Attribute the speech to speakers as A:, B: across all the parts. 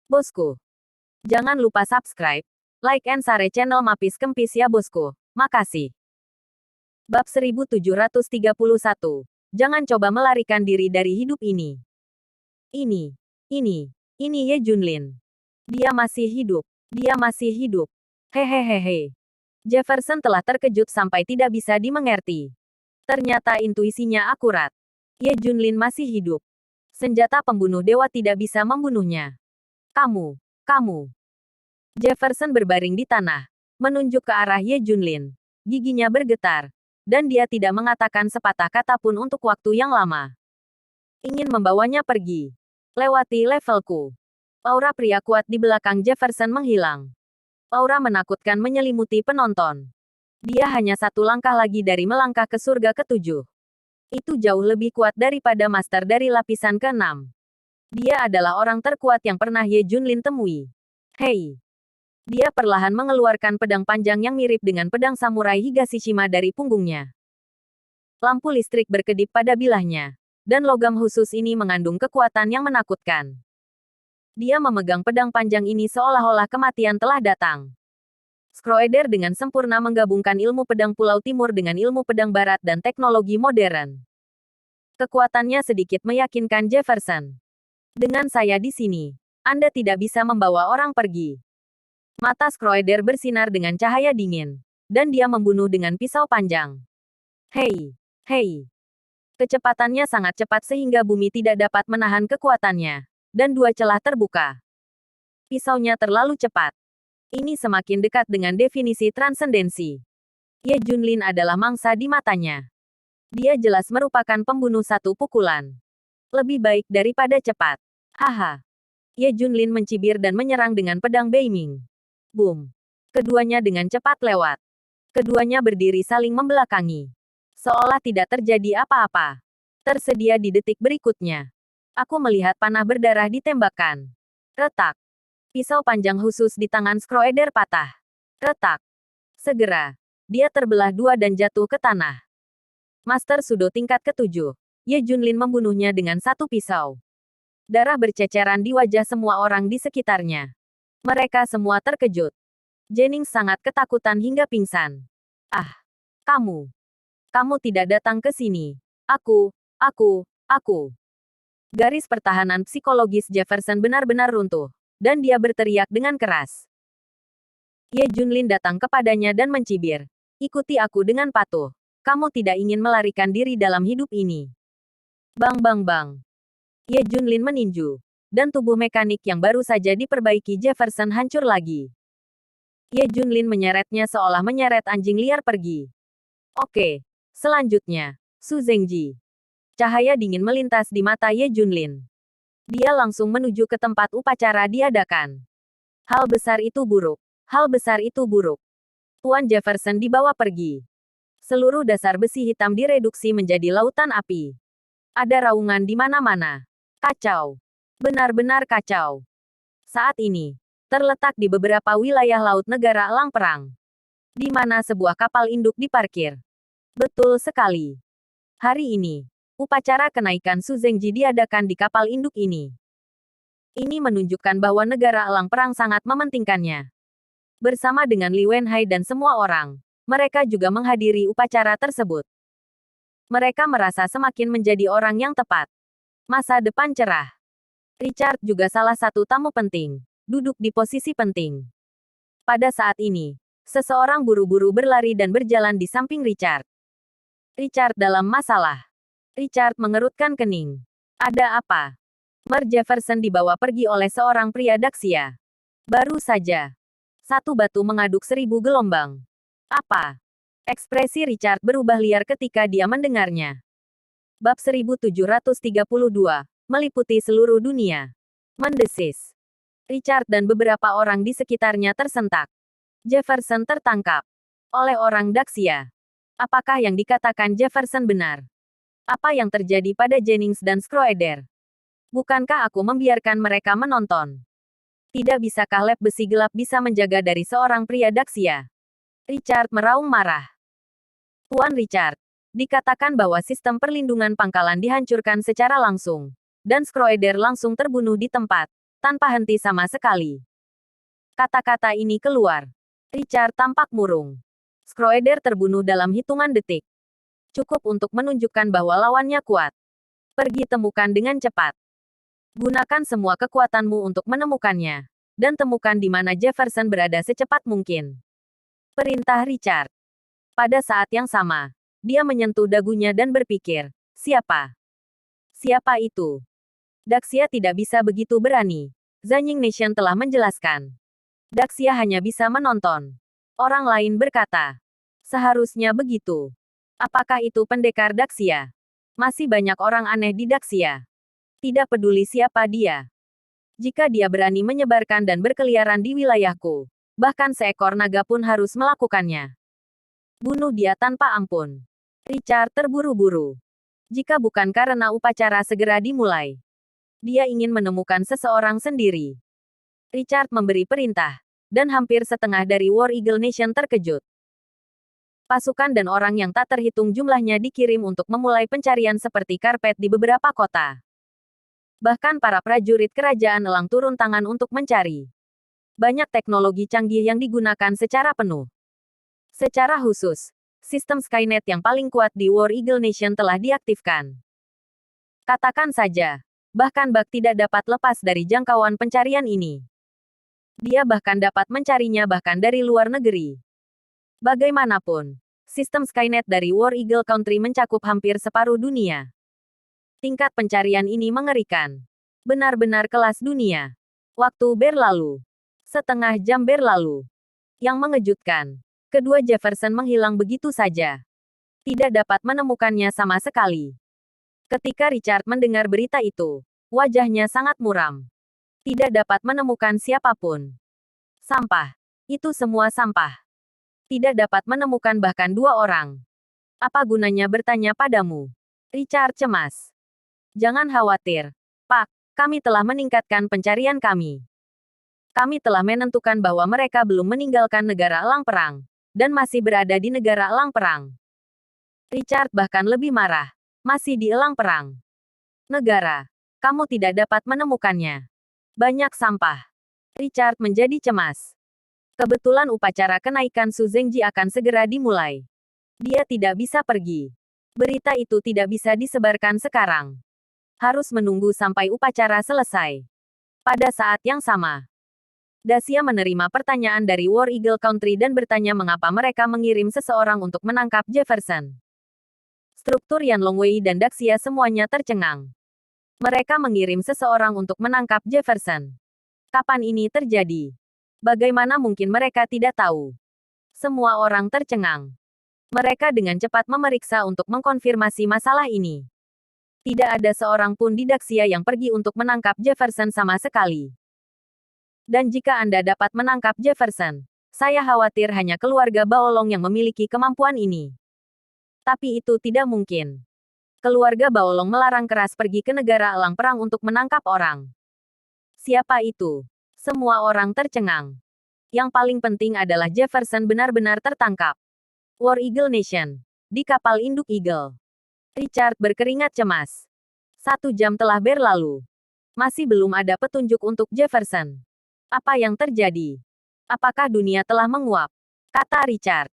A: Bosku. Jangan lupa subscribe, like and share channel Mapis Kempis ya bosku. Makasih. Bab 1731. Jangan coba melarikan diri dari hidup ini. Ini Ye Junlin. Dia masih hidup. Dia masih hidup. Hehehehe. Jefferson telah terkejut sampai tidak bisa dimengerti. Ternyata intuisinya akurat. Ye Junlin masih hidup. Senjata pembunuh dewa tidak bisa membunuhnya. Kamu. Jefferson berbaring di tanah, menunjuk ke arah Ye Junlin. Giginya bergetar, dan dia tidak mengatakan sepatah kata pun untuk waktu yang lama. Ingin membawanya pergi. Lewati levelku. Aura pria kuat di belakang Jefferson menghilang. Aura menakutkan menyelimuti penonton. Dia hanya satu langkah lagi dari melangkah ke surga ketujuh. Itu jauh lebih kuat daripada master dari lapisan ke-6. Dia adalah orang terkuat yang pernah Ye Junlin temui. Hei! Dia perlahan mengeluarkan pedang panjang yang mirip dengan pedang samurai Higashishima dari punggungnya. Lampu listrik berkedip pada bilahnya, dan logam khusus ini mengandung kekuatan yang menakutkan. Dia memegang pedang panjang ini seolah-olah kematian telah datang. Scroeder dengan sempurna menggabungkan ilmu pedang Pulau Timur dengan ilmu pedang Barat dan teknologi modern. Kekuatannya sedikit meyakinkan Jefferson. Dengan saya di sini, Anda tidak bisa membawa orang pergi. Mata Scroeder bersinar dengan cahaya dingin, dan dia membunuh dengan pisau panjang. Hei! Kecepatannya sangat cepat sehingga bumi tidak dapat menahan kekuatannya, dan dua celah terbuka. Pisaunya terlalu cepat. Ini semakin dekat dengan definisi transendensi. Ye Junlin adalah mangsa di matanya. Dia jelas merupakan pembunuh satu pukulan. Lebih baik daripada cepat. Haha. Ye Junlin mencibir dan menyerang dengan pedang Beiming. Boom. Keduanya dengan cepat lewat. Keduanya berdiri saling membelakangi. Seolah tidak terjadi apa-apa. Tersedia di detik berikutnya. Aku melihat panah berdarah ditembakkan. Retak. Pisau panjang khusus di tangan Scroeder patah. Retak. Segera. Dia terbelah dua dan jatuh ke tanah. Master Sudo tingkat ke-7. Ye Junlin membunuhnya dengan satu pisau. Darah berceceran di wajah semua orang di sekitarnya. Mereka semua terkejut. Jennings sangat ketakutan hingga pingsan. Ah, kamu tidak datang ke sini. Aku. Garis pertahanan psikologis Jefferson benar-benar runtuh, dan dia berteriak dengan keras. Ye Junlin datang kepadanya dan mencibir. Ikuti aku dengan patuh. Kamu tidak ingin melarikan diri dalam hidup ini. Bang bang bang. Ye Junlin meninju, dan tubuh mekanik yang baru saja diperbaiki Jefferson hancur lagi. Ye Junlin menyeretnya seolah menyeret anjing liar pergi. Oke, selanjutnya, Su Zengji. Cahaya dingin melintas di mata Ye Junlin. Dia langsung menuju ke tempat upacara diadakan. Hal besar itu buruk. Tuan Jefferson dibawa pergi. Seluruh dasar besi hitam direduksi menjadi lautan api. Ada raungan di mana-mana. Kacau. Benar-benar kacau. Saat ini, terletak di beberapa wilayah laut negara Elang Perang, di mana sebuah kapal induk diparkir. Betul sekali. Hari ini, upacara kenaikan Su Zengji diadakan di kapal induk ini. Ini menunjukkan bahwa negara Elang Perang sangat mementingkannya. Bersama dengan Li Wenhai dan semua orang, mereka juga menghadiri upacara tersebut. Mereka merasa semakin menjadi orang yang tepat. Masa depan cerah. Richard juga salah satu tamu penting, duduk di posisi penting. Pada saat ini, seseorang buru-buru berlari dan berjalan di samping Richard. Richard dalam masalah. Richard mengerutkan kening. Ada apa? Mer Jefferson dibawa pergi oleh seorang pria Daxia. Baru saja. Satu batu mengaduk 1000 gelombang. Apa? Ekspresi Richard berubah liar ketika dia mendengarnya. Bab 1732, meliputi seluruh dunia. Mendesis. Richard dan beberapa orang di sekitarnya tersentak. Jefferson tertangkap oleh orang Daxia. Apakah yang dikatakan Jefferson benar? Apa yang terjadi pada Jennings dan Scroeder? Bukankah aku membiarkan mereka menonton? Tidak bisakah lab besi gelap bisa menjaga dari seorang pria Daxia? Richard meraung marah. Tuan Richard, dikatakan bahwa sistem perlindungan pangkalan dihancurkan secara langsung, dan Scroeder langsung terbunuh di tempat, tanpa henti sama sekali. Kata-kata ini keluar. Richard tampak murung. Schroeder terbunuh dalam hitungan detik. Cukup untuk menunjukkan bahwa lawannya kuat. Pergi temukan dengan cepat. Gunakan semua kekuatanmu untuk menemukannya. Dan temukan di mana Jefferson berada secepat mungkin. Perintah Richard. Pada saat yang sama, dia menyentuh dagunya dan berpikir, siapa? Siapa itu? Daxia tidak bisa begitu berani. Zanying Nation telah menjelaskan. Daxia hanya bisa menonton. Orang lain berkata, seharusnya begitu. Apakah itu pendekar Daxia? Masih banyak orang aneh di Daxia. Tidak peduli siapa dia. Jika dia berani menyebarkan dan berkeliaran di wilayahku, bahkan seekor naga pun harus melakukannya. Bunuh dia tanpa ampun. Richard terburu-buru. Jika bukan karena upacara segera dimulai. Dia ingin menemukan seseorang sendiri. Richard memberi perintah. Dan hampir setengah dari War Eagle Nation terkejut. Pasukan dan orang yang tak terhitung jumlahnya dikirim untuk memulai pencarian seperti karpet di beberapa kota. Bahkan para prajurit kerajaan elang turun tangan untuk mencari. Banyak teknologi canggih yang digunakan secara penuh. Secara khusus, sistem Skynet yang paling kuat di War Eagle Nation telah diaktifkan. Katakan saja, bahkan Buck tidak dapat lepas dari jangkauan pencarian ini. Dia bahkan dapat mencarinya bahkan dari luar negeri. Bagaimanapun, sistem Skynet dari War Eagle Country mencakup hampir separuh dunia. Tingkat pencarian ini mengerikan. Benar-benar kelas dunia. Waktu berlalu. Setengah jam berlalu. Yang mengejutkan, kedua Jefferson menghilang begitu saja. Tidak dapat menemukannya sama sekali. Ketika Richard mendengar berita itu, wajahnya sangat muram. Tidak dapat menemukan siapapun. Sampah. Itu semua sampah. Tidak dapat menemukan bahkan 2 orang. Apa gunanya bertanya padamu? Richard cemas. Jangan khawatir, Pak. Kami telah meningkatkan pencarian kami. Kami telah menentukan bahwa mereka belum meninggalkan negara elang perang. Dan masih berada di negara elang perang. Richard bahkan lebih marah. Masih di elang perang. Negara. Kamu tidak dapat menemukannya. Banyak sampah. Richard menjadi cemas. Kebetulan upacara kenaikan Su Zengji akan segera dimulai. Dia tidak bisa pergi. Berita itu tidak bisa disebarkan sekarang. Harus menunggu sampai upacara selesai. Pada saat yang sama, Daxia menerima pertanyaan dari War Eagle Country dan bertanya mengapa mereka mengirim seseorang untuk menangkap Jefferson. Struktur Yan Longwei dan Daxia semuanya tercengang. Mereka mengirim seseorang untuk menangkap Jefferson. Kapan ini terjadi? Bagaimana mungkin mereka tidak tahu? Semua orang tercengang. Mereka dengan cepat memeriksa untuk mengkonfirmasi masalah ini. Tidak ada seorang pun di Daxia yang pergi untuk menangkap Jefferson sama sekali. Dan jika Anda dapat menangkap Jefferson, saya khawatir hanya keluarga Baolong yang memiliki kemampuan ini. Tapi itu tidak mungkin. Keluarga Baolong melarang keras pergi ke negara elang perang untuk menangkap orang. Siapa itu? Semua orang tercengang. Yang paling penting adalah Jefferson benar-benar tertangkap. War Eagle Nation. Di kapal induk Eagle. Richard berkeringat cemas. 1 jam telah berlalu. Masih belum ada petunjuk untuk Jefferson. Apa yang terjadi? Apakah dunia telah menguap? Kata Richard.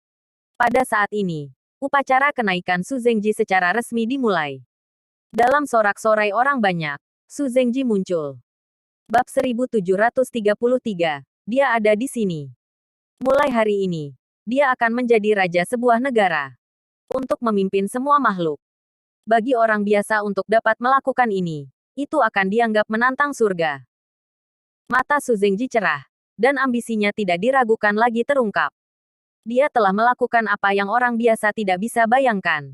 A: Pada saat ini, upacara kenaikan Su Zengji secara resmi dimulai. Dalam sorak-sorai orang banyak, Su Zengji muncul. Bab 1733. Dia ada di sini. Mulai hari ini, dia akan menjadi raja sebuah negara. Untuk memimpin semua makhluk. Bagi orang biasa untuk dapat melakukan ini, itu akan dianggap menantang surga. Mata Su Zengji cerah, dan ambisinya tidak diragukan lagi terungkap. Dia telah melakukan apa yang orang biasa tidak bisa bayangkan.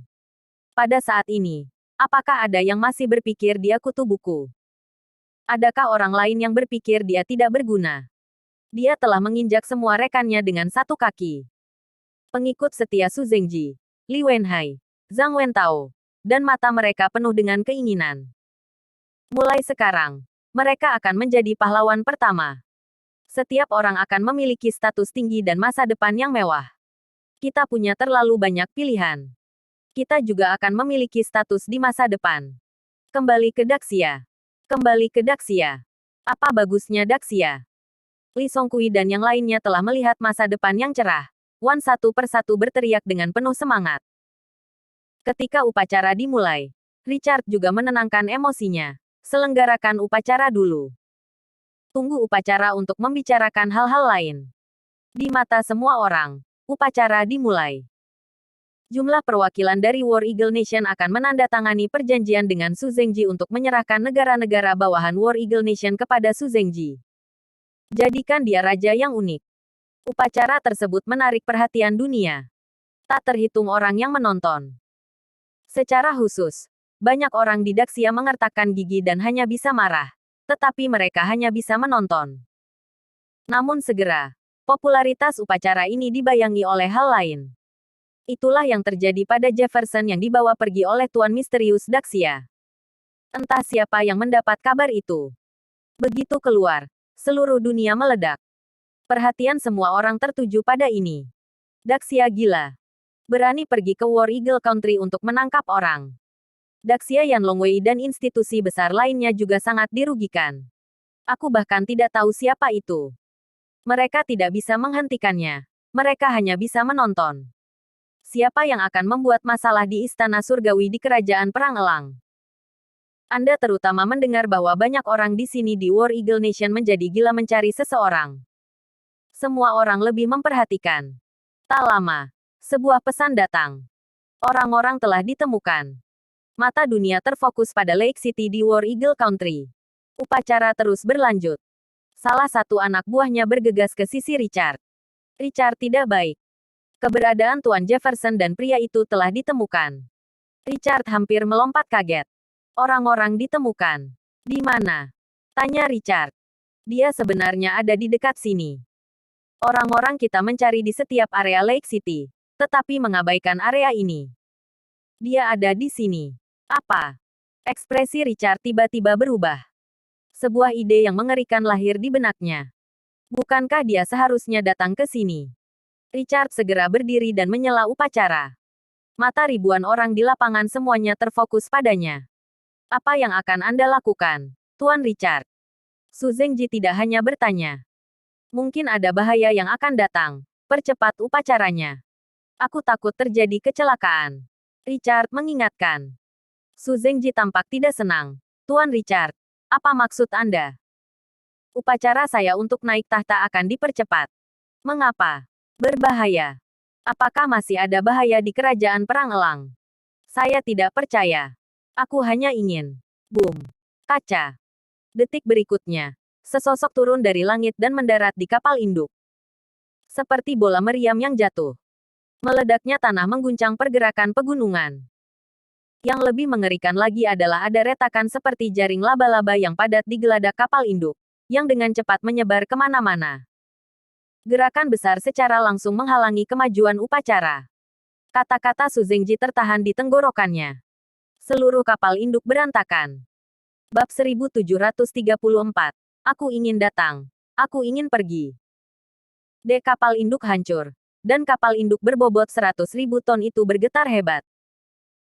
A: Pada saat ini, apakah ada yang masih berpikir dia kutu buku? Adakah orang lain yang berpikir dia tidak berguna? Dia telah menginjak semua rekannya dengan 1 kaki. Pengikut setia Su Zengji, Li Wenhai, Zhang Wentao, dan mata mereka penuh dengan keinginan. Mulai sekarang, mereka akan menjadi pahlawan pertama. Setiap orang akan memiliki status tinggi dan masa depan yang mewah. Kita punya terlalu banyak pilihan. Kita juga akan memiliki status di masa depan. Kembali ke Daxia. Kembali ke Daxia. Apa bagusnya Daxia? Li Songkui dan yang lainnya telah melihat masa depan yang cerah. Wan satu persatu berteriak dengan penuh semangat. Ketika upacara dimulai, Richard juga menenangkan emosinya. Selenggarakan upacara dulu. Tunggu upacara untuk membicarakan hal-hal lain. Di mata semua orang, upacara dimulai. Jumlah perwakilan dari War Eagle Nation akan menandatangani perjanjian dengan Su Zengji untuk menyerahkan negara-negara bawahan War Eagle Nation kepada Su Zengji. Jadikan dia raja yang unik. Upacara tersebut menarik perhatian dunia. Tak terhitung orang yang menonton. Secara khusus, banyak orang di Daxia mengertakkan gigi dan hanya bisa marah. Tetapi mereka hanya bisa menonton. Namun segera, popularitas upacara ini dibayangi oleh hal lain. Itulah yang terjadi pada Jefferson yang dibawa pergi oleh Tuan Misterius Daxia. Entah siapa yang mendapat kabar itu. Begitu keluar, seluruh dunia meledak. Perhatian semua orang tertuju pada ini. Daxia gila. Berani pergi ke War Eagle Country untuk menangkap orang. Daxia Yanlongwei dan institusi besar lainnya juga sangat dirugikan. Aku bahkan tidak tahu siapa itu. Mereka tidak bisa menghentikannya. Mereka hanya bisa menonton. Siapa yang akan membuat masalah di Istana Surgawi di Kerajaan Perang Elang? Anda terutama mendengar bahwa banyak orang di sini di War Eagle Nation menjadi gila mencari seseorang. Semua orang lebih memperhatikan. Tak lama, sebuah pesan datang. Orang-orang telah ditemukan. Mata dunia terfokus pada Lake City di War Eagle Country. Upacara terus berlanjut. Salah satu anak buahnya bergegas ke sisi Richard. Richard tidak baik. Keberadaan Tuan Jefferson dan pria itu telah ditemukan. Richard hampir melompat kaget. Orang-orang ditemukan. Di mana? Tanya Richard. Dia sebenarnya ada di dekat sini. Orang-orang kita mencari di setiap area Lake City, tetapi mengabaikan area ini. Dia ada di sini. Apa? Ekspresi Richard tiba-tiba berubah. Sebuah ide yang mengerikan lahir di benaknya. Bukankah dia seharusnya datang ke sini? Richard segera berdiri dan menyela upacara. Mata ribuan orang di lapangan semuanya terfokus padanya. Apa yang akan Anda lakukan, Tuan Richard? Su Zengji tidak hanya bertanya. Mungkin ada bahaya yang akan datang. Percepat upacaranya. Aku takut terjadi kecelakaan. Richard mengingatkan. Su Zengji tampak tidak senang. Tuan Richard, apa maksud Anda? Upacara saya untuk naik tahta akan dipercepat. Mengapa? Berbahaya. Apakah masih ada bahaya di Kerajaan Perang Elang? Saya tidak percaya. Aku hanya ingin. Boom. Kaca. Detik berikutnya, sesosok turun dari langit dan mendarat di kapal induk. Seperti bola meriam yang jatuh. Meledaknya tanah mengguncang pergerakan pegunungan. Yang lebih mengerikan lagi adalah ada retakan seperti jaring laba-laba yang padat di geladak kapal induk, yang dengan cepat menyebar kemana-mana. Gerakan besar secara langsung menghalangi kemajuan upacara. Kata-kata Su Zengji tertahan di tenggorokannya. Seluruh kapal induk berantakan. Bab 1734. Aku ingin datang. Aku ingin pergi. Dek kapal induk hancur. Dan kapal induk berbobot 100.000 ton itu bergetar hebat.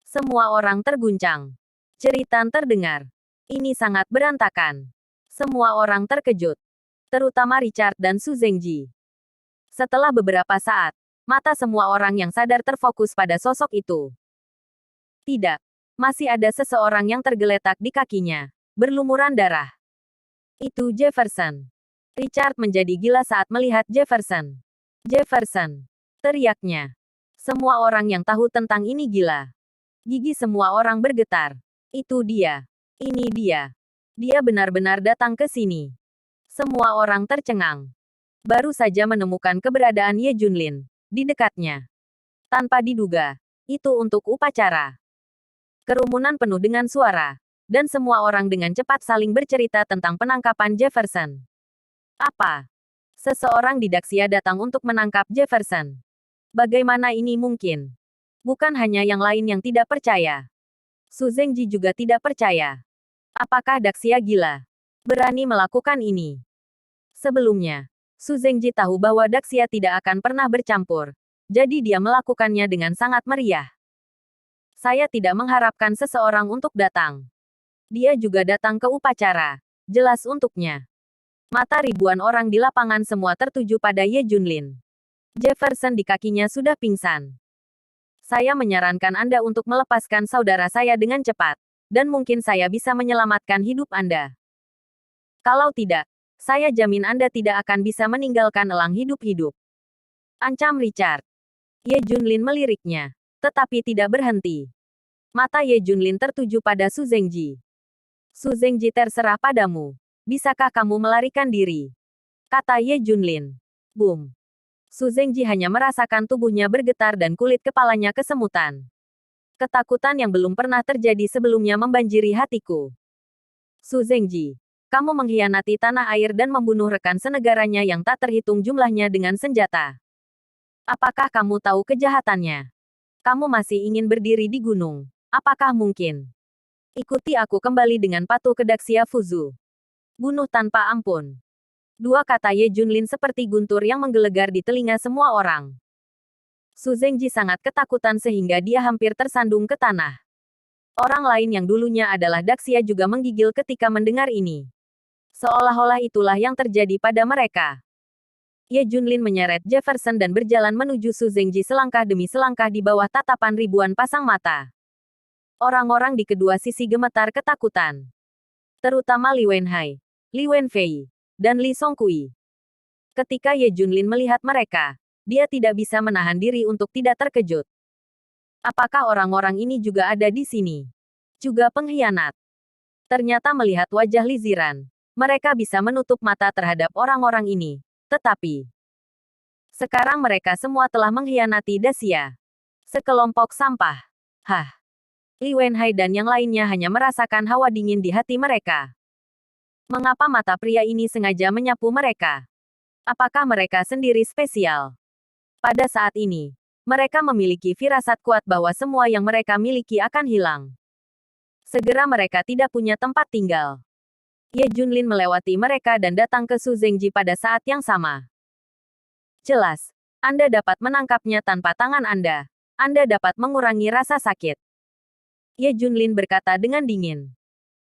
A: Semua orang terguncang. Jeritan terdengar. Ini sangat berantakan. Semua orang terkejut. Terutama Richard dan Su Zengji. Setelah beberapa saat, mata semua orang yang sadar terfokus pada sosok itu. Tidak. Masih ada seseorang yang tergeletak di kakinya. Berlumuran darah. Itu Jefferson. Richard menjadi gila saat melihat Jefferson. Jefferson. Teriaknya. Semua orang yang tahu tentang ini gila. Gigi semua orang bergetar. Itu dia. Ini dia. Dia benar-benar datang ke sini. Semua orang tercengang. Baru saja menemukan keberadaan Ye Junlin di dekatnya. Tanpa diduga, itu untuk upacara. Kerumunan penuh dengan suara. Dan semua orang dengan cepat saling bercerita tentang penangkapan Jefferson. Apa? Seseorang di Daxia datang untuk menangkap Jefferson. Bagaimana ini mungkin? Bukan hanya yang lain yang tidak percaya. Su Zengji juga tidak percaya. Apakah Daxia gila? Berani melakukan ini? Sebelumnya, Su Zengji tahu bahwa Daxia tidak akan pernah bercampur. Jadi dia melakukannya dengan sangat meriah. Saya tidak mengharapkan seseorang untuk datang. Dia juga datang ke upacara. Jelas untuknya. Mata ribuan orang di lapangan semua tertuju pada Ye Junlin. Jefferson di kakinya sudah pingsan. Saya menyarankan Anda untuk melepaskan saudara saya dengan cepat. Dan mungkin saya bisa menyelamatkan hidup Anda. Kalau tidak, saya jamin Anda tidak akan bisa meninggalkan elang hidup-hidup. Ancam Richard. Ye Junlin meliriknya. Tetapi tidak berhenti. Mata Ye Junlin tertuju pada Su Zengji. Su Zengji, terserah padamu. Bisakah kamu melarikan diri? Kata Ye Junlin. Boom. Su Zengji hanya merasakan tubuhnya bergetar dan kulit kepalanya kesemutan. Ketakutan yang belum pernah terjadi sebelumnya membanjiri hatiku. Su Zengji, kamu mengkhianati tanah air dan membunuh rekan senegaranya yang tak terhitung jumlahnya dengan senjata. Apakah kamu tahu kejahatannya? Kamu masih ingin berdiri di gunung. Apakah mungkin? Ikuti aku kembali dengan patuh ke Daxia Fuzu. Bunuh tanpa ampun. Dua kata Ye Junlin seperti guntur yang menggelegar di telinga semua orang. Su Zengji sangat ketakutan sehingga dia hampir tersandung ke tanah. Orang lain yang dulunya adalah Daxia juga menggigil ketika mendengar ini. Seolah-olah itulah yang terjadi pada mereka. Ye Junlin menyeret Jefferson dan berjalan menuju Su Zengji selangkah demi selangkah di bawah tatapan ribuan pasang mata. Orang-orang di kedua sisi gemetar ketakutan. Terutama Li Wenhai, Li Wenfei, dan Li Songqi. Ketika Ye Junlin melihat mereka, dia tidak bisa menahan diri untuk tidak terkejut. Apakah orang-orang ini juga ada di sini? Juga pengkhianat. Ternyata melihat wajah Li Ziran, mereka bisa menutup mata terhadap orang-orang ini. Tetapi, sekarang mereka semua telah mengkhianati Daxia. Sekelompok sampah. Hah. Li Wenhai dan yang lainnya hanya merasakan hawa dingin di hati mereka. Mengapa mata pria ini sengaja menyapu mereka? Apakah mereka sendiri spesial? Pada saat ini, mereka memiliki firasat kuat bahwa semua yang mereka miliki akan hilang. Segera mereka tidak punya tempat tinggal. Ye Junlin melewati mereka dan datang ke Su Zengji pada saat yang sama. Jelas, Anda dapat menangkapnya tanpa tangan Anda. Anda dapat mengurangi rasa sakit. Ye Junlin berkata dengan dingin.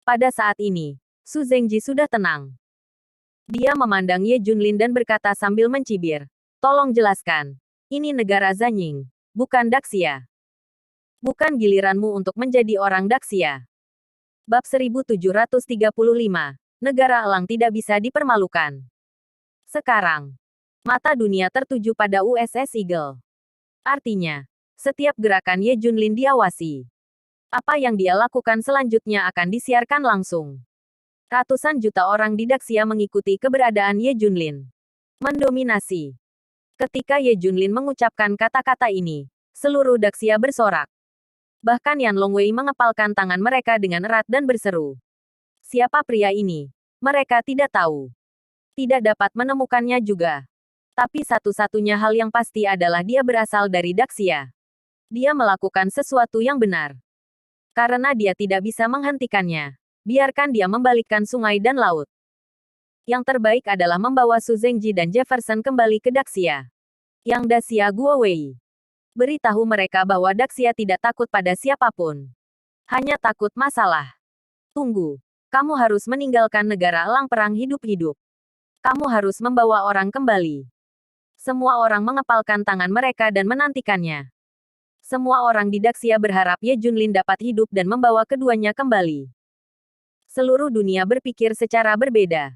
A: Pada saat ini, Su Zengji sudah tenang. Dia memandang Ye Junlin dan berkata sambil mencibir. Tolong jelaskan. Ini negara Zanying, bukan Daxia. Bukan giliranmu untuk menjadi orang Daxia. Bab 1735. Negara elang tidak bisa dipermalukan. Sekarang, mata dunia tertuju pada USS Eagle. Artinya, setiap gerakan Ye Junlin diawasi. Apa yang dia lakukan selanjutnya akan disiarkan langsung. Ratusan juta orang di Daxia mengikuti keberadaan Ye Junlin. Mendominasi. Ketika Ye Junlin mengucapkan kata-kata ini, seluruh Daxia bersorak. Bahkan Yan Longwei mengepalkan tangan mereka dengan erat dan berseru. Siapa pria ini? Mereka tidak tahu. Tidak dapat menemukannya juga. Tapi satu-satunya hal yang pasti adalah dia berasal dari Daxia. Dia melakukan sesuatu yang benar. Karena dia tidak bisa menghentikannya. Biarkan dia membalikkan sungai dan laut. Yang terbaik adalah membawa Su Zengji dan Jefferson kembali ke Daxia. Yang Daxia Guowei. Beritahu mereka bahwa Daxia tidak takut pada siapapun. Hanya takut masalah. Tunggu. Kamu harus meninggalkan negara elang perang hidup-hidup. Kamu harus membawa orang kembali. Semua orang mengepalkan tangan mereka dan menantikannya. Semua orang di Daxia berharap Ye Junlin dapat hidup dan membawa keduanya kembali. Seluruh dunia berpikir secara berbeda.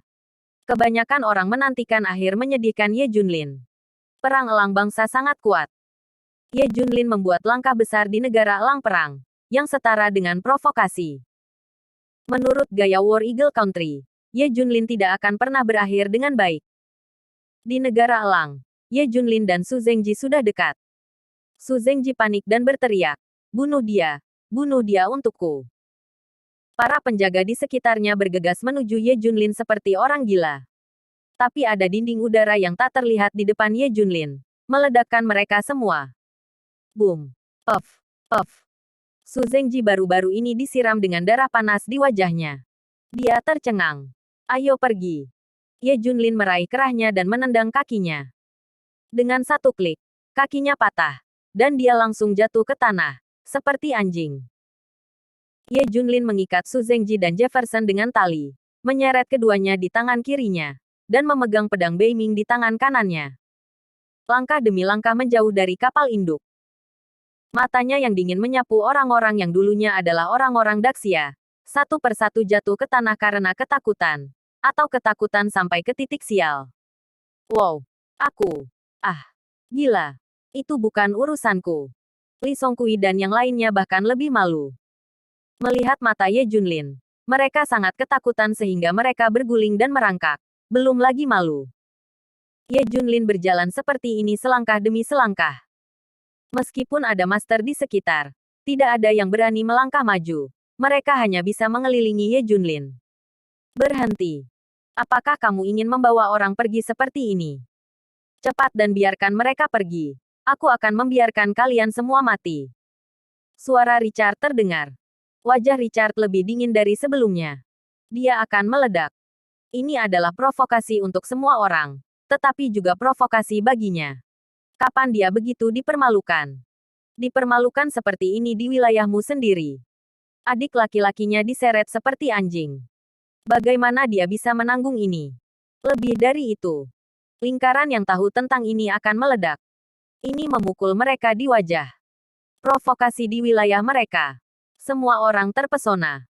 A: Kebanyakan orang menantikan akhir menyedihkan Ye Junlin. Perang elang bangsa sangat kuat. Ye Junlin membuat langkah besar di negara elang perang, yang setara dengan provokasi. Menurut gaya War Eagle Country, Ye Junlin tidak akan pernah berakhir dengan baik. Di negara elang, Ye Junlin dan Su Zengji sudah dekat. Su Zengji panik dan berteriak, bunuh dia untukku. Para penjaga di sekitarnya bergegas menuju Ye Junlin seperti orang gila. Tapi ada dinding udara yang tak terlihat di depan Ye Junlin, meledakkan mereka semua. Boom. Puff. Puff. Su Zengji baru-baru ini disiram dengan darah panas di wajahnya. Dia tercengang. Ayo pergi. Ye Junlin meraih kerahnya dan menendang kakinya. Dengan satu klik, kakinya patah. Dan dia langsung jatuh ke tanah, seperti anjing. Ye Junlin mengikat Su Zengji dan Jefferson dengan tali. menyeret keduanya di tangan kirinya, dan memegang pedang Beiming di tangan kanannya. Langkah demi langkah menjauh dari kapal induk. Matanya yang dingin menyapu orang-orang yang dulunya adalah orang-orang Daxia. Satu persatu jatuh ke tanah karena ketakutan. Atau ketakutan sampai ke titik sial. Wow. Aku. Ah. Gila. Itu bukan urusanku. Li Songkui dan yang lainnya bahkan lebih malu. Melihat mata Ye Junlin. Mereka sangat ketakutan sehingga mereka berguling dan merangkak. Belum lagi malu. Ye Junlin berjalan seperti ini selangkah demi selangkah. Meskipun ada master di sekitar, tidak ada yang berani melangkah maju. Mereka hanya bisa mengelilingi Ye Junlin. Berhenti. Apakah kamu ingin membawa orang pergi seperti ini? Cepat dan biarkan mereka pergi. Aku akan membiarkan kalian semua mati. Suara Richard terdengar. Wajah Richard lebih dingin dari sebelumnya. Dia akan meledak. Ini adalah provokasi untuk semua orang. Tetapi juga provokasi baginya. Kapan dia begitu dipermalukan? Dipermalukan seperti ini di wilayahmu sendiri. Adik laki-lakinya diseret seperti anjing. Bagaimana dia bisa menanggung ini? Lebih dari itu, lingkaran yang tahu tentang ini akan meledak. Ini memukul mereka di wajah. Provokasi di wilayah mereka. Semua orang terpesona.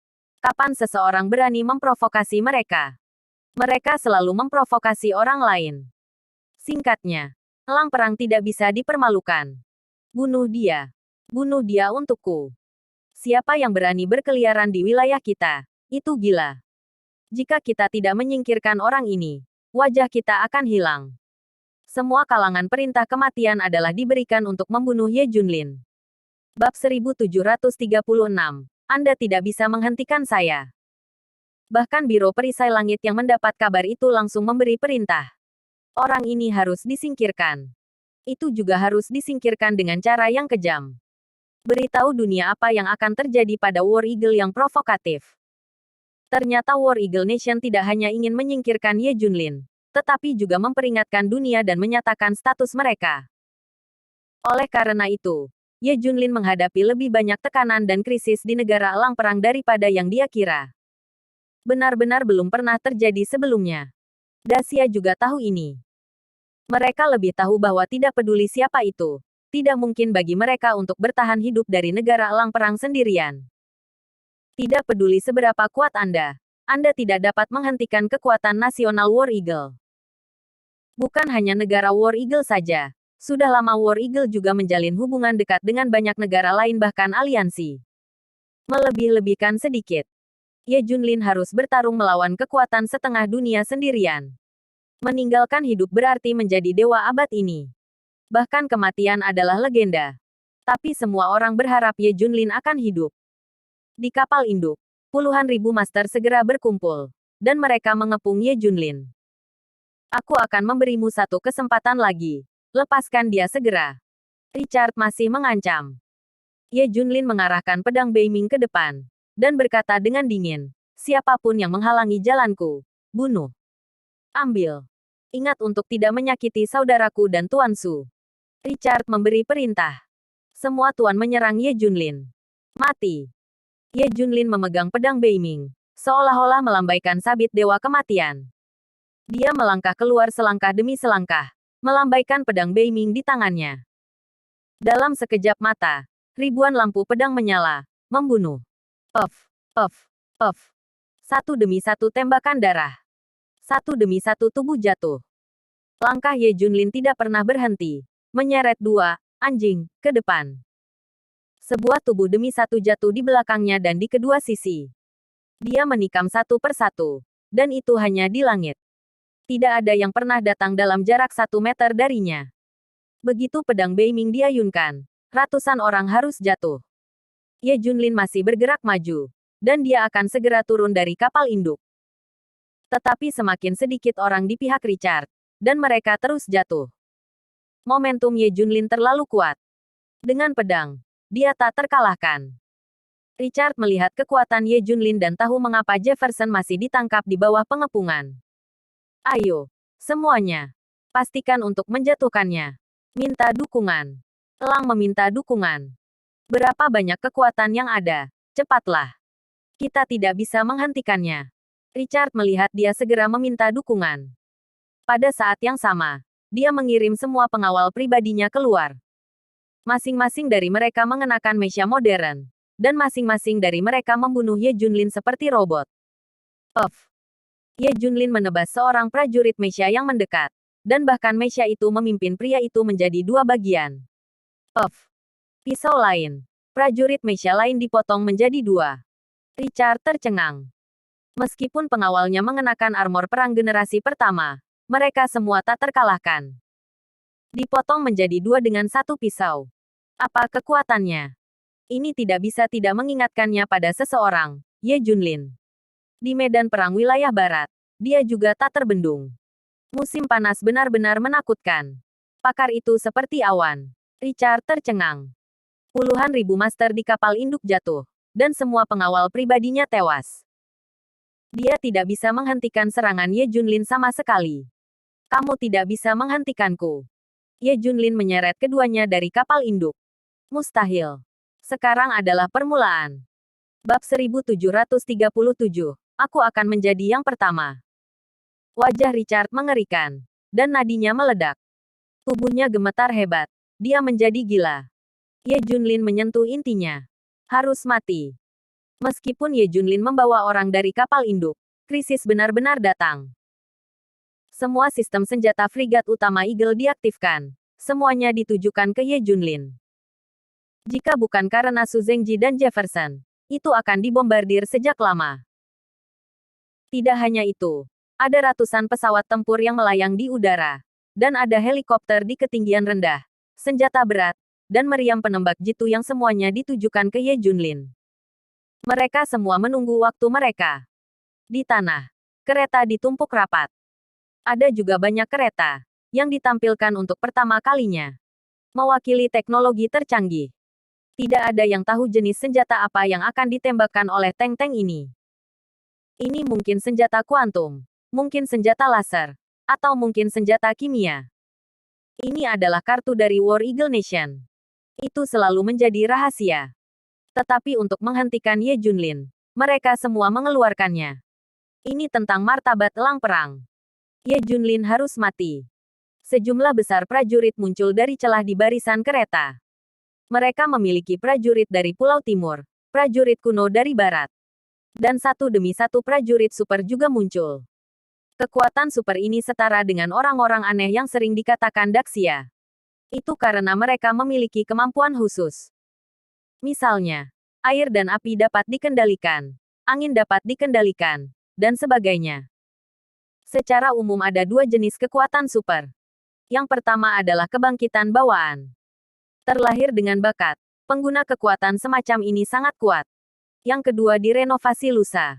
A: Kapan seseorang berani memprovokasi mereka? Mereka selalu memprovokasi orang lain. Singkatnya, elang perang tidak bisa dipermalukan. Bunuh dia. Bunuh dia untukku. Siapa yang berani berkeliaran di wilayah kita, itu gila. Jika kita tidak menyingkirkan orang ini, wajah kita akan hilang. Semua kalangan perintah kematian adalah diberikan untuk membunuh Ye Junlin. Bab 1736. Anda tidak bisa menghentikan saya. Bahkan Biro Perisai Langit yang mendapat kabar itu langsung memberi perintah. Orang ini harus disingkirkan. Itu juga harus disingkirkan dengan cara yang kejam. Beritahu dunia apa yang akan terjadi pada War Eagle yang provokatif. Ternyata War Eagle Nation tidak hanya ingin menyingkirkan Ye Junlin, tetapi juga memperingatkan dunia dan menyatakan status mereka. Oleh karena itu, Ye Junlin menghadapi lebih banyak tekanan dan krisis di negara elang perang daripada yang dia kira. Benar-benar belum pernah terjadi sebelumnya. Dacia juga tahu ini. Mereka lebih tahu bahwa tidak peduli siapa itu, tidak mungkin bagi mereka untuk bertahan hidup dari negara elang perang sendirian. Tidak peduli seberapa kuat Anda tidak dapat menghentikan kekuatan nasional War Eagle. Bukan hanya negara War Eagle saja, sudah lama War Eagle juga menjalin hubungan dekat dengan banyak negara lain bahkan aliansi. Melebih-lebihkan sedikit. Ye Junlin harus bertarung melawan kekuatan setengah dunia sendirian. Meninggalkan hidup berarti menjadi dewa abad ini. Bahkan kematian adalah legenda. Tapi semua orang berharap Ye Junlin akan hidup. Di kapal induk, puluhan ribu master segera berkumpul. Dan mereka mengepung Ye Junlin. Aku akan memberimu satu kesempatan lagi. Lepaskan dia segera. Richard masih mengancam. Ye Junlin mengarahkan pedang Beiming ke depan. Dan berkata dengan dingin, siapapun yang menghalangi jalanku, bunuh. Ambil. Ingat untuk tidak menyakiti saudaraku dan Tuan Su. Richard memberi perintah. Semua tuan menyerang Ye Junlin. Mati. Ye Junlin memegang pedang Beiming, seolah-olah melambaikan sabit dewa kematian. Dia melangkah keluar selangkah demi selangkah, melambaikan pedang Beiming di tangannya. Dalam sekejap mata, ribuan lampu pedang menyala, membunuh. Puff, puff, puff. Satu demi satu tembakan darah. Satu demi satu tubuh jatuh. Langkah Ye Junlin tidak pernah berhenti, menyeret dua anjing ke depan. Sebuah tubuh demi satu jatuh di belakangnya dan di kedua sisi. Dia menikam satu persatu, dan itu hanya di langit. Tidak ada yang pernah datang dalam jarak 1 meter darinya. Begitu pedang Beiming diayunkan, ratusan orang harus jatuh. Ye Junlin masih bergerak maju, dan dia akan segera turun dari kapal induk. Tetapi semakin sedikit orang di pihak Richard, dan mereka terus jatuh. Momentum Ye Junlin terlalu kuat. Dengan pedang, dia tak terkalahkan. Richard melihat kekuatan Ye Junlin dan tahu mengapa Jefferson masih ditangkap di bawah pengepungan. Ayo, semuanya, pastikan untuk menjatuhkannya. Minta dukungan. Elang meminta dukungan. Berapa banyak kekuatan yang ada? Cepatlah. Kita tidak bisa menghentikannya. Richard melihat dia segera meminta dukungan. Pada saat yang sama, dia mengirim semua pengawal pribadinya keluar. Masing-masing dari mereka mengenakan mecha modern. Dan masing-masing dari mereka membunuh Ye Junlin seperti robot. Puff. Ye Junlin menebas seorang prajurit mecha yang mendekat. Dan bahkan mecha itu memimpin pria itu menjadi dua bagian. Puff. Pisau lain. Prajurit mecha lain dipotong menjadi dua. Richard tercengang. Meskipun pengawalnya mengenakan armor perang generasi pertama, mereka semua tak terkalahkan. Dipotong menjadi dua dengan satu pisau. Apa kekuatannya? Ini tidak bisa tidak mengingatkannya pada seseorang, Ye Junlin. Di medan perang wilayah barat, dia juga tak terbendung. Musim panas benar-benar menakutkan. Pakar itu seperti awan. Richard tercengang. Puluhan ribu master di kapal induk jatuh, dan semua pengawal pribadinya tewas. Dia tidak bisa menghentikan serangan Ye Junlin sama sekali. Kamu tidak bisa menghentikanku. Ye Junlin menyeret keduanya dari kapal induk. Mustahil. Sekarang adalah permulaan. Bab 1737. Aku akan menjadi yang pertama. Wajah Richard mengerikan. Dan nadinya meledak. Tubuhnya gemetar hebat. Dia menjadi gila. Ye Junlin menyentuh intinya. Harus mati. Meskipun Ye Junlin membawa orang dari kapal induk, krisis benar-benar datang. Semua sistem senjata frigat utama Eagle diaktifkan. Semuanya ditujukan ke Ye Junlin. Jika bukan karena Su Zengji dan Jefferson, itu akan dibombardir sejak lama. Tidak hanya itu, ada ratusan pesawat tempur yang melayang di udara, dan ada helikopter di ketinggian rendah, senjata berat, dan meriam penembak jitu yang semuanya ditujukan ke Ye Junlin. Mereka semua menunggu waktu mereka. Di tanah, kereta ditumpuk rapat. Ada juga banyak kereta yang ditampilkan untuk pertama kalinya. Mewakili teknologi tercanggih. Tidak ada yang tahu jenis senjata apa yang akan ditembakkan oleh tank-tank ini. Ini mungkin senjata kuantum, mungkin senjata laser, atau mungkin senjata kimia. Ini adalah kartu dari War Eagle Nation. Itu selalu menjadi rahasia. Tetapi untuk menghentikan Ye Junlin, mereka semua mengeluarkannya. Ini tentang martabat elang perang. Ye Junlin harus mati. Sejumlah besar prajurit muncul dari celah di barisan kereta. Mereka memiliki prajurit dari Pulau Timur, prajurit kuno dari Barat. Dan satu demi satu prajurit super juga muncul. Kekuatan super ini setara dengan orang-orang aneh yang sering dikatakan Daxia. Itu karena mereka memiliki kemampuan khusus. Misalnya, air dan api dapat dikendalikan, angin dapat dikendalikan, dan sebagainya. Secara umum ada dua jenis kekuatan super. Yang pertama adalah kebangkitan bawaan. Terlahir dengan bakat, pengguna kekuatan semacam ini sangat kuat. Yang kedua direnovasi lusa.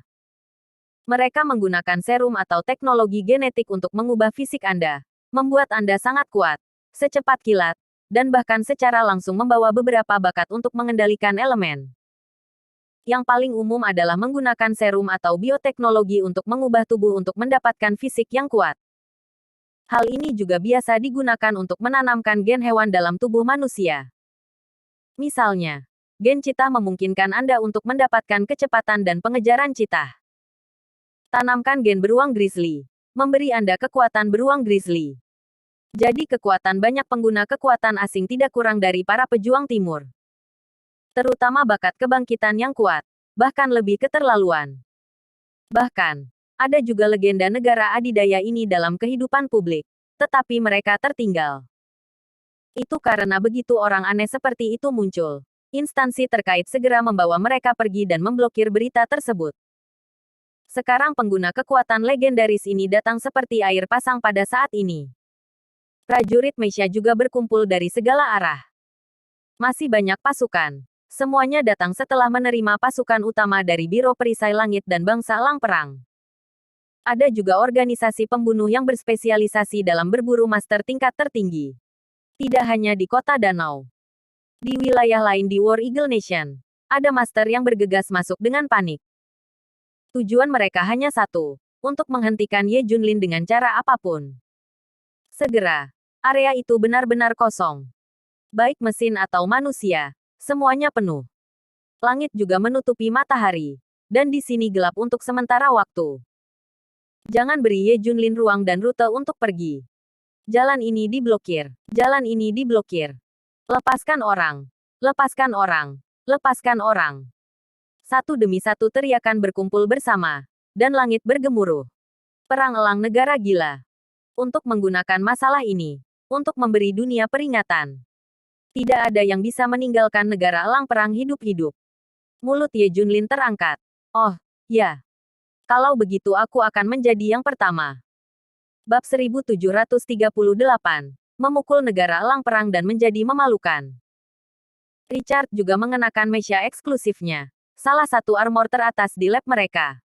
A: Mereka menggunakan serum atau teknologi genetik untuk mengubah fisik Anda, membuat Anda sangat kuat, secepat kilat, dan bahkan secara langsung membawa beberapa bakat untuk mengendalikan elemen. Yang paling umum adalah menggunakan serum atau bioteknologi untuk mengubah tubuh untuk mendapatkan fisik yang kuat. Hal ini juga biasa digunakan untuk menanamkan gen hewan dalam tubuh manusia. Misalnya, gen citah memungkinkan Anda untuk mendapatkan kecepatan dan pengejaran citah. Tanamkan gen beruang grizzly, memberi Anda kekuatan beruang grizzly. Jadi kekuatan banyak pengguna kekuatan asing tidak kurang dari para pejuang timur. Terutama bakat kebangkitan yang kuat, bahkan lebih keterlaluan. Bahkan, ada juga legenda negara adidaya ini dalam kehidupan publik, tetapi mereka tertinggal. Itu karena begitu orang aneh seperti itu muncul, instansi terkait segera membawa mereka pergi dan memblokir berita tersebut. Sekarang pengguna kekuatan legendaris ini datang seperti air pasang pada saat ini. Prajurit Meisha juga berkumpul dari segala arah. Masih banyak pasukan. Semuanya datang setelah menerima pasukan utama dari Biro Perisai Langit dan Bangsa Elang Perang. Ada juga organisasi pembunuh yang berspesialisasi dalam berburu master tingkat tertinggi. Tidak hanya di kota danau. Di wilayah lain di War Eagle Nation, ada master yang bergegas masuk dengan panik. Tujuan mereka hanya satu, untuk menghentikan Ye Junlin dengan cara apapun. Segera, area itu benar-benar kosong. Baik mesin atau manusia. Semuanya penuh. Langit juga menutupi matahari. Dan di sini gelap untuk sementara waktu. Jangan beri Ye Junlin ruang dan rute untuk pergi. Jalan ini diblokir. Jalan ini diblokir. Lepaskan orang. Lepaskan orang. Lepaskan orang. Satu demi satu teriakan berkumpul bersama. Dan langit bergemuruh. Perang elang negara gila. Untuk menggunakan masalah ini. Untuk memberi dunia peringatan. Tidak ada yang bisa meninggalkan negara elang perang hidup-hidup. Mulut Ye Junlin terangkat. Oh, ya. Kalau begitu aku akan menjadi yang pertama. Bab 1738. Memukul negara elang perang dan menjadi memalukan. Richard juga mengenakan mecha eksklusifnya. Salah satu armor teratas di lab mereka.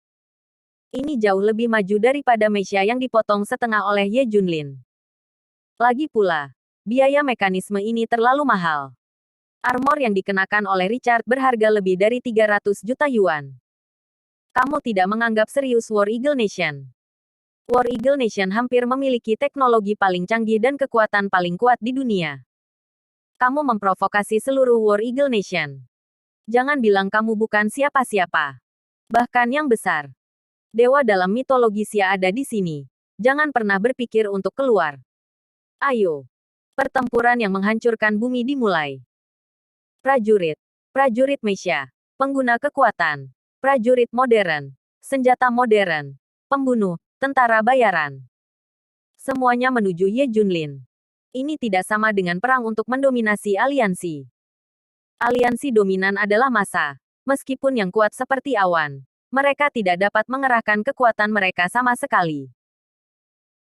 A: Ini jauh lebih maju daripada mecha yang dipotong setengah oleh Ye Junlin. Lagi pula, biaya mekanisme ini terlalu mahal. Armor yang dikenakan oleh Richard berharga lebih dari 300 juta yuan. Kamu tidak menganggap serius War Eagle Nation. War Eagle Nation hampir memiliki teknologi paling canggih dan kekuatan paling kuat di dunia. Kamu memprovokasi seluruh War Eagle Nation. Jangan bilang kamu bukan siapa-siapa. Bahkan yang besar. Dewa dalam mitologi Xia ada di sini. Jangan pernah berpikir untuk keluar. Ayo. Pertempuran yang menghancurkan bumi dimulai. Prajurit. Prajurit mecha. Pengguna kekuatan. Prajurit modern. Senjata modern. Pembunuh. Tentara bayaran. Semuanya menuju Ye Junlin. Ini tidak sama dengan perang untuk mendominasi aliansi. Aliansi dominan adalah massa. Meskipun yang kuat seperti awan, mereka tidak dapat mengerahkan kekuatan mereka sama sekali.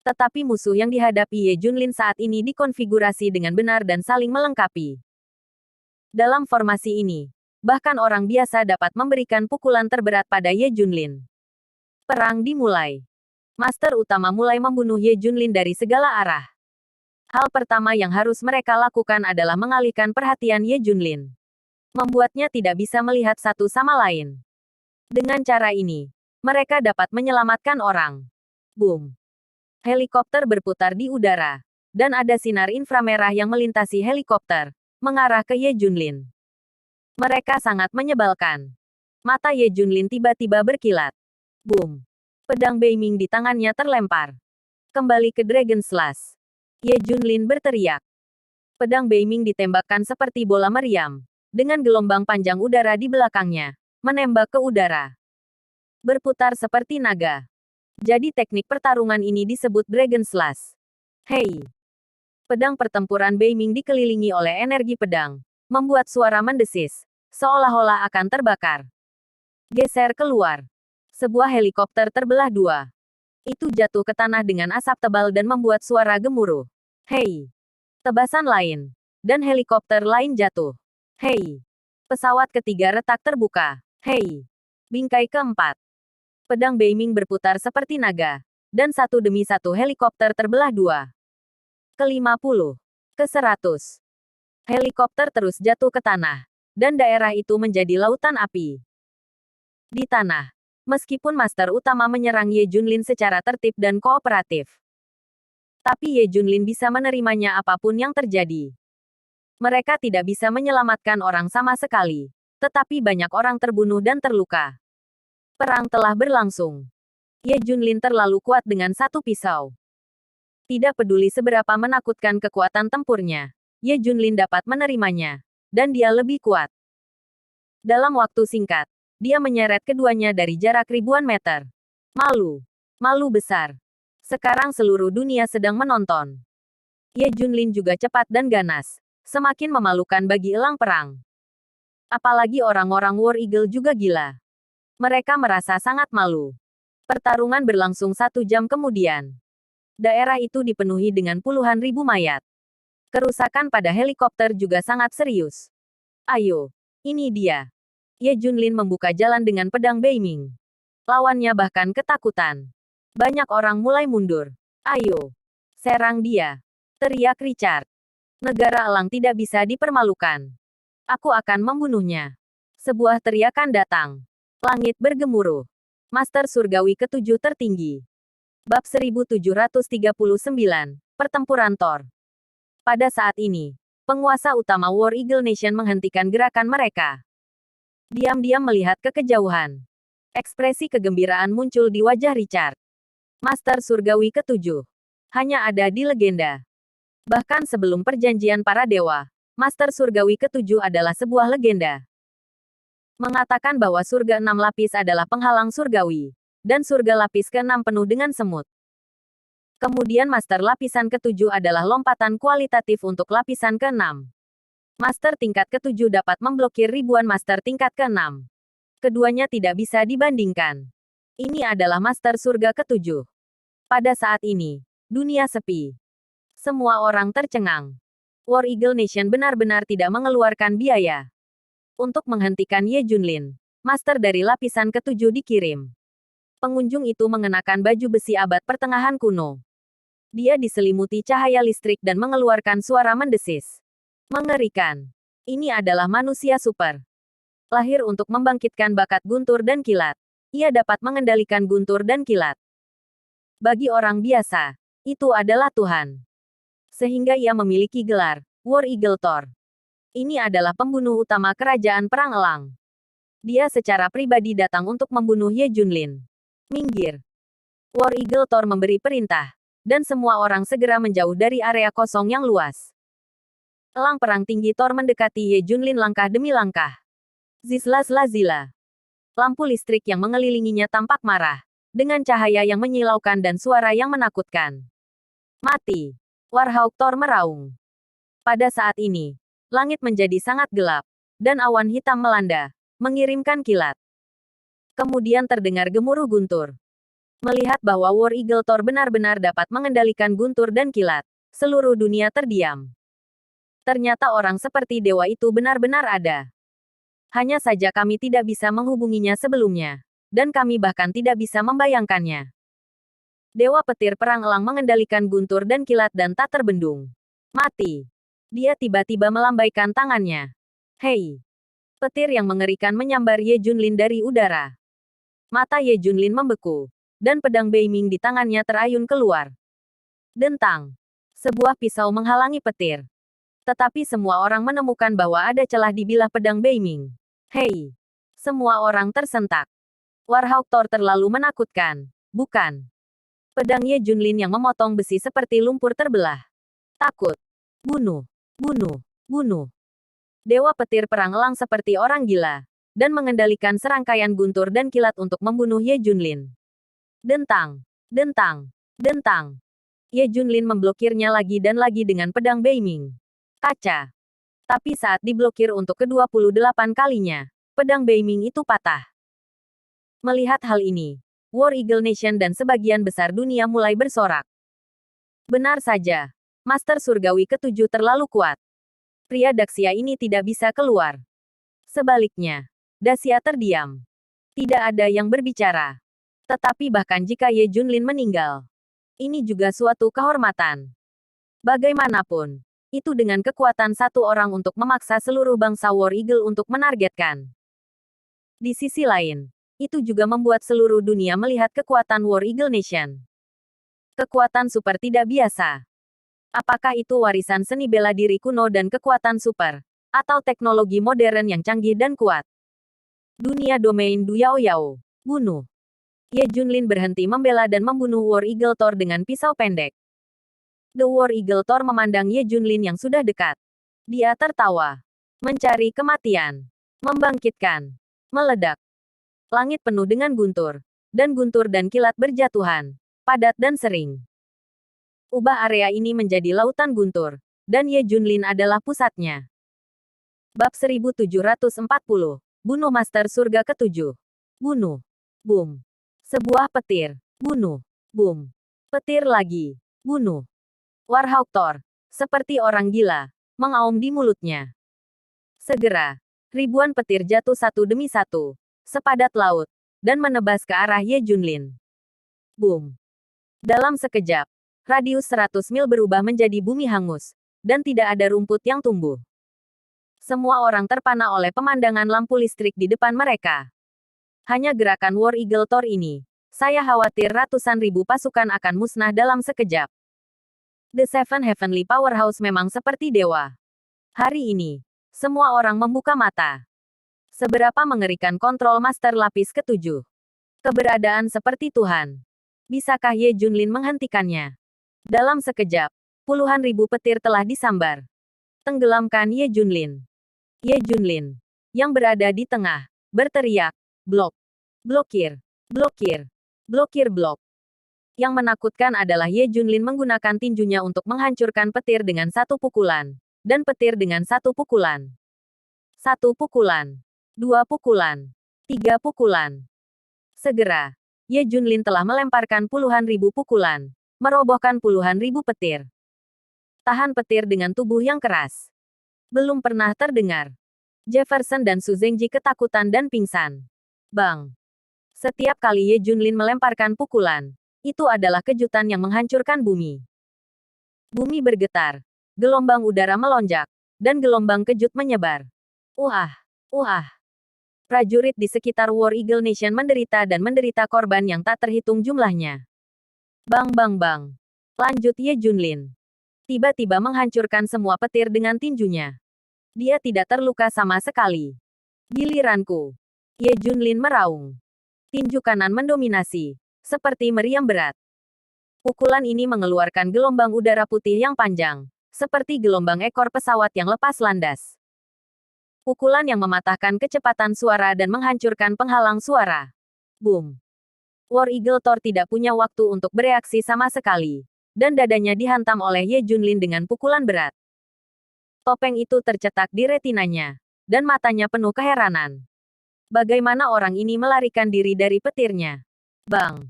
A: Tetapi musuh yang dihadapi Ye Junlin saat ini dikonfigurasi dengan benar dan saling melengkapi. Dalam formasi ini, bahkan orang biasa dapat memberikan pukulan terberat pada Ye Junlin. Perang dimulai. Master utama mulai membunuh Ye Junlin dari segala arah. Hal pertama yang harus mereka lakukan adalah mengalihkan perhatian Ye Junlin. Membuatnya tidak bisa melihat satu sama lain. Dengan cara ini, mereka dapat menyelamatkan orang. Boom. Helikopter berputar di udara. Dan ada sinar inframerah yang melintasi helikopter, mengarah ke Ye Junlin. Mereka sangat menyebalkan. Mata Ye Junlin tiba-tiba berkilat. Boom. Pedang beiming di tangannya terlempar. Kembali ke Dragon Slash. Ye Junlin berteriak. Pedang beiming ditembakkan seperti bola meriam. Dengan gelombang panjang udara di belakangnya. Menembak ke udara. Berputar seperti naga. Jadi teknik pertarungan ini disebut Dragon Slash. Hei! Pedang pertempuran beiming dikelilingi oleh energi pedang. Membuat suara mendesis. Seolah-olah akan terbakar. Geser keluar. Sebuah helikopter terbelah dua. Itu jatuh ke tanah dengan asap tebal dan membuat suara gemuruh. Hei! Tebasan lain. Dan helikopter lain jatuh. Hei! Pesawat ketiga retak terbuka. Hei! Bingkai keempat. Pedang beiming berputar seperti naga. Dan satu demi satu helikopter terbelah dua. Ke-50. Ke-100. Helikopter terus jatuh ke tanah. Dan daerah itu menjadi lautan api. Di tanah. Meskipun Master Utama menyerang Ye Junlin secara tertib dan kooperatif. Tapi Ye Junlin bisa menerimanya apapun yang terjadi. Mereka tidak bisa menyelamatkan orang sama sekali. Tetapi banyak orang terbunuh dan terluka. Perang telah berlangsung. Ye Junlin terlalu kuat dengan satu pisau. Tidak peduli seberapa menakutkan kekuatan tempurnya, Ye Junlin dapat menerimanya. Dan dia lebih kuat. Dalam waktu singkat, dia menyeret keduanya dari jarak ribuan meter. Malu. Malu besar. Sekarang seluruh dunia sedang menonton. Ye Junlin juga cepat dan ganas. Semakin memalukan bagi elang perang. Apalagi orang-orang War Eagle juga gila. Mereka merasa sangat malu. Pertarungan berlangsung 1 jam kemudian. Daerah itu dipenuhi dengan puluhan ribu mayat. Kerusakan pada helikopter juga sangat serius. Ayo. Ini dia. Ye Junlin membuka jalan dengan pedang beiming. Lawannya bahkan ketakutan. Banyak orang mulai mundur. Ayo. Serang dia. Teriak Richard. Negara elang tidak bisa dipermalukan. Aku akan membunuhnya. Sebuah teriakan datang. Langit bergemuruh. Master Surgawi ke-7 tertinggi. Bab 1739. Pertempuran Thor. Pada saat ini, penguasa utama War Eagle Nation menghentikan gerakan mereka. Diam-diam melihat ke kejauhan. Ekspresi kegembiraan muncul di wajah Richard. Master Surgawi ketujuh. Hanya ada di legenda. Bahkan sebelum perjanjian para dewa, Master Surgawi ketujuh adalah sebuah legenda. Mengatakan bahwa surga 6 lapis adalah penghalang surgawi, dan surga lapis ke-6 penuh dengan semut. Kemudian master lapisan ketujuh adalah lompatan kualitatif untuk lapisan ke-6. Master tingkat ketujuh dapat memblokir ribuan master tingkat ke-6. Keduanya tidak bisa dibandingkan. Ini adalah master surga ketujuh. Pada saat ini, dunia sepi. Semua orang tercengang. War Eagle Nation benar-benar tidak mengeluarkan biaya untuk menghentikan Ye Junlin. Master dari lapisan ketujuh dikirim. Pengunjung itu mengenakan baju besi abad pertengahan kuno. Dia diselimuti cahaya listrik dan mengeluarkan suara mendesis. Mengerikan. Ini adalah manusia super. Lahir untuk membangkitkan bakat guntur dan kilat. Ia dapat mengendalikan guntur dan kilat. Bagi orang biasa, itu adalah Tuhan. Sehingga ia memiliki gelar, War Eagle Thor. Ini adalah pembunuh utama kerajaan Perang Elang. Dia secara pribadi datang untuk membunuh Ye Junlin. Minggir. War Eagle Thor memberi perintah, dan semua orang segera menjauh dari area kosong yang luas. Elang perang tinggi Thor mendekati Ye Junlin langkah demi langkah. Zizla-zla-zila. Lampu listrik yang mengelilinginya tampak marah, dengan cahaya yang menyilaukan dan suara yang menakutkan. Mati. Warhawk Thor meraung. Pada saat ini, langit menjadi sangat gelap, dan awan hitam melanda, mengirimkan kilat. Kemudian terdengar gemuruh guntur. Melihat bahwa War Eagle Thor benar-benar dapat mengendalikan guntur dan kilat, seluruh dunia terdiam. Ternyata orang seperti dewa itu benar-benar ada. Hanya saja kami tidak bisa menghubunginya sebelumnya, dan kami bahkan tidak bisa membayangkannya. Dewa petir perang elang mengendalikan guntur dan kilat dan tak terbendung. Mati. Dia tiba-tiba melambaikan tangannya. Hei! Petir yang mengerikan menyambar Ye Junlin dari udara. Mata Ye Junlin membeku, dan pedang Beiming di tangannya terayun keluar. Dentang. Sebuah pisau menghalangi petir. Tetapi semua orang menemukan bahwa ada celah di bilah pedang Beiming. Hei! Semua orang tersentak. Warhawk Thor terlalu menakutkan, bukan? Pedang Ye Junlin yang memotong besi seperti lumpur terbelah. Takut. Bunuh. Bunuh. Bunuh. Dewa petir perang elang seperti orang gila, dan mengendalikan serangkaian guntur dan kilat untuk membunuh Ye Junlin. Dentang. Dentang. Dentang. Ye Junlin memblokirnya lagi dan lagi dengan pedang Beiming. Kaca. Tapi saat diblokir untuk ke-28 kalinya, pedang Beiming itu patah. Melihat hal ini, War Eagle Nation dan sebagian besar dunia mulai bersorak. Benar saja. Master Surgawi ketujuh terlalu kuat. Pria Daxia ini tidak bisa keluar. Sebaliknya, Daxia terdiam. Tidak ada yang berbicara. Tetapi bahkan jika Ye Junlin meninggal, ini juga suatu kehormatan. Bagaimanapun, itu dengan kekuatan satu orang untuk memaksa seluruh bangsa War Eagle untuk menargetkan. Di sisi lain, itu juga membuat seluruh dunia melihat kekuatan War Eagle Nation. Kekuatan super tidak biasa. Apakah itu warisan seni bela diri kuno dan kekuatan super, atau teknologi modern yang canggih dan kuat? Dunia domain Du Yao Yao. Bunuh. Ye Junlin berhenti membela dan membunuh War Eagle Thor dengan pisau pendek. The War Eagle Thor memandang Ye Junlin yang sudah dekat. Dia tertawa. Mencari kematian. Membangkitkan. Meledak. Langit penuh dengan guntur. Dan guntur dan kilat berjatuhan. Padat dan sering. Ubah area ini menjadi lautan guntur, dan Ye Junlin adalah pusatnya. Bab 1740. Bunuh Master Surga ketujuh. Bunuh. Boom. Sebuah petir. Bunuh. Boom. Petir lagi. Bunuh. Warhawk Thor, seperti orang gila, mengaum di mulutnya. Segera, ribuan petir jatuh satu demi satu, sepadat laut, dan menebas ke arah Ye Junlin. Boom. Dalam sekejap, radius 100 mil berubah menjadi bumi hangus, dan tidak ada rumput yang tumbuh. Semua orang terpana oleh pemandangan lampu listrik di depan mereka. Hanya gerakan War Eagle Thor ini, saya khawatir ratusan ribu pasukan akan musnah dalam sekejap. The Seven Heavenly Powerhouse memang seperti dewa. Hari ini, semua orang membuka mata. Seberapa mengerikan kontrol Master Lapis ketujuh. Keberadaan seperti Tuhan. Bisakah Ye Junlin menghentikannya? Dalam sekejap, puluhan ribu petir telah disambar. Tenggelamkan Ye Junlin. Ye Junlin, yang berada di tengah, berteriak, blok, blokir, blokir, blokir blok. Yang menakutkan adalah Ye Junlin menggunakan tinjunya untuk menghancurkan petir dengan satu pukulan, dan petir dengan satu pukulan. Satu pukulan, dua pukulan, tiga pukulan. Segera, Ye Junlin telah melemparkan puluhan ribu pukulan, merobohkan puluhan ribu petir. Tahan petir dengan tubuh yang keras. Belum pernah terdengar. Jefferson dan Su Zengji ketakutan dan pingsan. Bang! Setiap kali Ye Junlin melemparkan pukulan, itu adalah kejutan yang menghancurkan bumi. Bumi bergetar, gelombang udara melonjak, dan gelombang kejut menyebar. Uah! Uah! Prajurit di sekitar War Eagle Nation menderita dan menderita korban yang tak terhitung jumlahnya. Bang bang bang. Lanjut Ye Junlin. Tiba-tiba menghancurkan semua petir dengan tinjunya. Dia tidak terluka sama sekali. Giliranku. Ye Junlin meraung. Tinju kanan mendominasi, seperti meriam berat. Pukulan ini mengeluarkan gelombang udara putih yang panjang, seperti gelombang ekor pesawat yang lepas landas. Pukulan yang mematahkan kecepatan suara dan menghancurkan penghalang suara. Boom! War Eagle Thor tidak punya waktu untuk bereaksi sama sekali, dan dadanya dihantam oleh Ye Junlin dengan pukulan berat. Topeng itu tercetak di retinanya, dan matanya penuh keheranan. Bagaimana orang ini melarikan diri dari petirnya? Bang!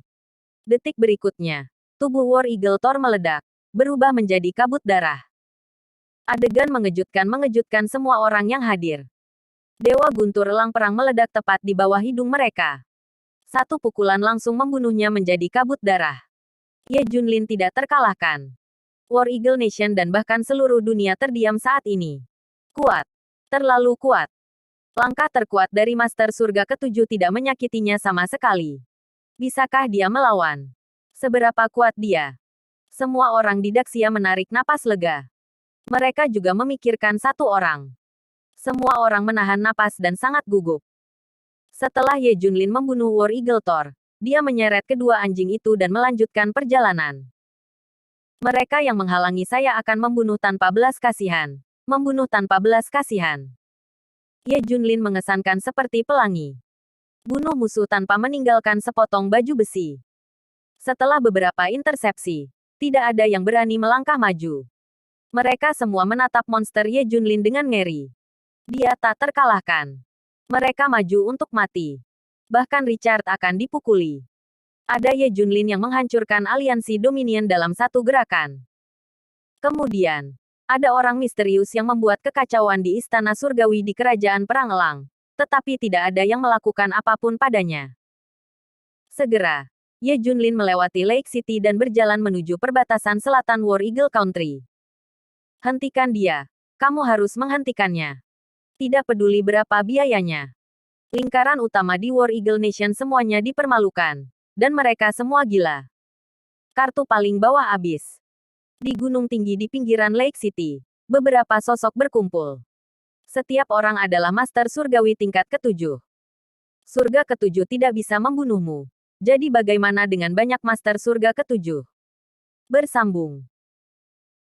A: Detik berikutnya, tubuh War Eagle Thor meledak, berubah menjadi kabut darah. Adegan mengejutkan semua orang yang hadir. Dewa guntur elang perang meledak tepat di bawah hidung mereka. Satu pukulan langsung membunuhnya menjadi kabut darah. Ye Junlin tidak terkalahkan. War Eagle Nation dan bahkan seluruh dunia terdiam saat ini. Kuat. Terlalu kuat. Langkah terkuat dari Master Surga Ketujuh tidak menyakitinya sama sekali. Bisakah dia melawan? Seberapa kuat dia? Semua orang di Daxia menarik napas lega. Mereka juga memikirkan satu orang. Semua orang menahan napas dan sangat gugup. Setelah Ye Junlin membunuh War Eagle Thor, dia menyeret kedua anjing itu dan melanjutkan perjalanan. Mereka yang menghalangi saya akan membunuh tanpa belas kasihan. Membunuh tanpa belas kasihan. Ye Junlin mengesankan seperti pelangi. Bunuh musuh tanpa meninggalkan sepotong baju besi. Setelah beberapa intersepsi, tidak ada yang berani melangkah maju. Mereka semua menatap monster Ye Junlin dengan ngeri. Dia tak terkalahkan. Mereka maju untuk mati. Bahkan Richard akan dipukuli. Ada Ye Junlin yang menghancurkan aliansi Dominion dalam satu gerakan. Kemudian, ada orang misterius yang membuat kekacauan di Istana Surgawi di Kerajaan Perang Elang. Tetapi tidak ada yang melakukan apapun padanya. Segera, Ye Junlin melewati Lake City dan berjalan menuju perbatasan selatan War Eagle Country. Hentikan dia. Kamu harus menghentikannya. Tidak peduli berapa biayanya. Lingkaran utama di War Eagle Nation semuanya dipermalukan. Dan mereka semua gila. Kartu paling bawah habis. Di gunung tinggi di pinggiran Lake City, beberapa sosok berkumpul. Setiap orang adalah Master Surgawi tingkat ketujuh. Surga ketujuh tidak bisa membunuhmu. Jadi bagaimana dengan banyak Master Surga ketujuh? Bersambung.